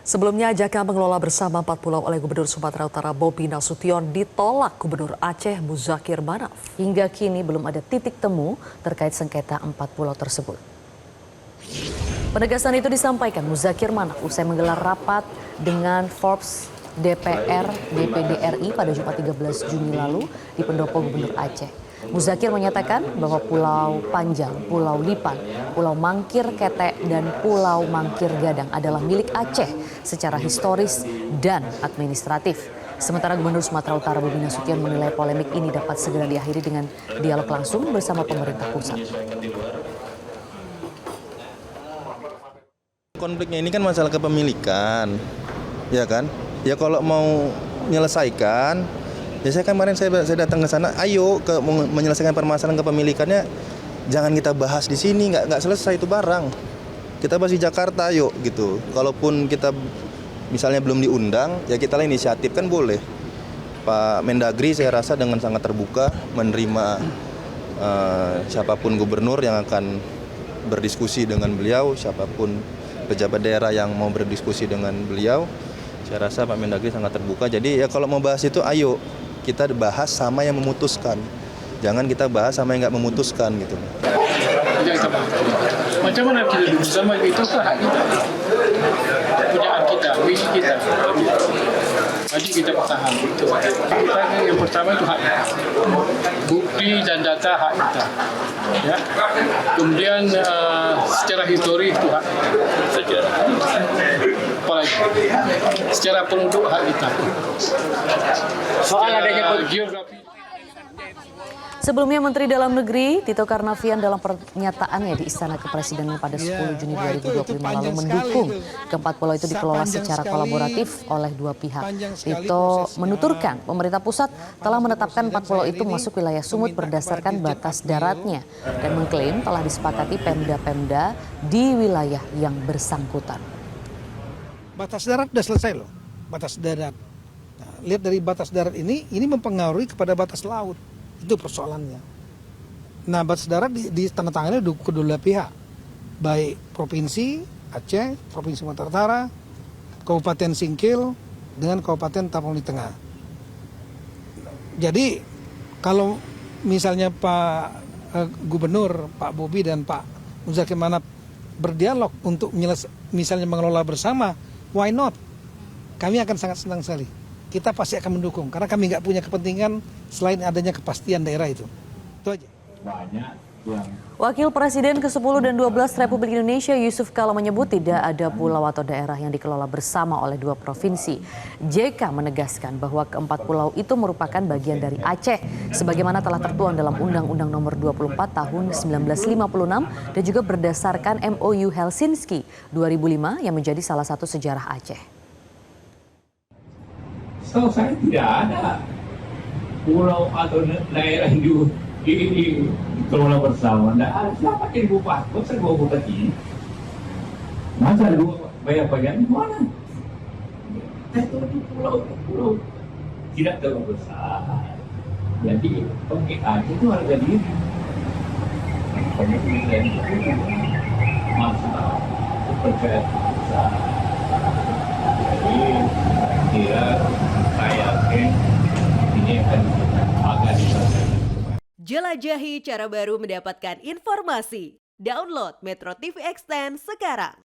Sebelumnya, ajakan mengelola bersama 4 pulau oleh Gubernur Sumatera Utara Bobi Nasution ditolak Gubernur Aceh Muzakir Manaf. Hingga kini belum ada titik temu terkait sengketa 4 pulau tersebut. Penegasan itu disampaikan Muzakir Manaf usai menggelar rapat dengan Forbes DPR DPD RI pada Jumat 13 Juni lalu di pendopo Gubernur Aceh. Muzakir menyatakan bahwa Pulau Panjang, Pulau Lipan, Pulau Mangkir Ketek, dan Pulau Mangkir Gadang adalah milik Aceh secara historis dan administratif. Sementara Gubernur Sumatera Utara Bobi Nasution menilai polemik ini dapat segera diakhiri dengan dialog langsung bersama pemerintah pusat. Konfliknya ini kan masalah kepemilikan, ya kan? Ya kalau mau menyelesaikan, ya saya kemarin saya datang ke sana, ayo menyelesaikan permasalahan kepemilikannya, jangan kita bahas di sini, nggak selesai itu barang. Kita bahas di Jakarta, ayo gitu. Kalaupun kita misalnya belum diundang, ya kita lah inisiatif kan boleh. Pak Mendagri saya rasa dengan sangat terbuka menerima siapapun gubernur yang akan berdiskusi dengan beliau, siapapun pejabat daerah yang mau berdiskusi dengan beliau. Saya rasa Pak Mendagri sangat terbuka. Jadi ya kalau mau bahas itu, ayo kita bahas sama yang memutuskan. Jangan kita bahas sama yang nggak memutuskan gitu. Macam mana kita duduk sama itu kan hak kita, kepunyaan kita, misi kita. Jadi kita paham itu. Kita yang pertama itu hak kita. Bukti dan data hak kita. Ya. Kemudian secara histori itu hak kita. Apalagi secara penduduk hak kita. Soal adanya geografi. Sebelumnya Menteri Dalam Negeri Tito Karnavian dalam pernyataannya di Istana Kepresidenan pada 10 Juni 2025 lalu mendukung keempat pulau itu dikelola secara kolaboratif oleh dua pihak. Tito menuturkan pemerintah pusat telah menetapkan 4 pulau itu masuk wilayah Sumut berdasarkan batas daratnya dan mengklaim telah disepakati Pemda-Pemda di wilayah yang bersangkutan. Batas darat sudah selesai loh, batas darat. Nah, lihat dari batas darat ini mempengaruhi kepada batas laut. Itu persoalannya. Nah, batas darat ditandatangani kedua pihak, baik Provinsi Aceh, Provinsi Sumatera Utara, Kabupaten Singkil, dengan Kabupaten Tapanuli Tengah. Jadi, kalau misalnya Pak Gubernur, Pak Bobi dan Pak Muzakir Manaf berdialog untuk misalnya mengelola bersama, why not? Kami akan sangat senang sekali. Kita pasti akan mendukung karena kami nggak punya kepentingan selain adanya kepastian daerah itu. Itu aja. Wakil Presiden ke-10 dan 12 Republik Indonesia Yusuf Kala menyebut tidak ada pulau atau daerah yang dikelola bersama oleh dua provinsi. JK menegaskan bahwa keempat pulau itu merupakan bagian dari Aceh sebagaimana telah tertuang dalam Undang-Undang Nomor 24 Tahun 1956 dan juga berdasarkan MOU Helsinki 2005 yang menjadi salah satu sejarah Aceh. Setahu saya tidak ada pulau atau daerah yang dikelola bersama. Tidak ada. Siapa jadi bupati? Kok saya bawa bupati ini? Masa ada bayar pajak di mana? Itu pulau tidak terlalu besar. Jadi pengikatan itu harga diri. Pengikatan itu masalah kepercayaan besar. Jadi kira saya ini akan agak diselesaikan. Jelajahi cara baru mendapatkan informasi. Download Metro TV Extend sekarang.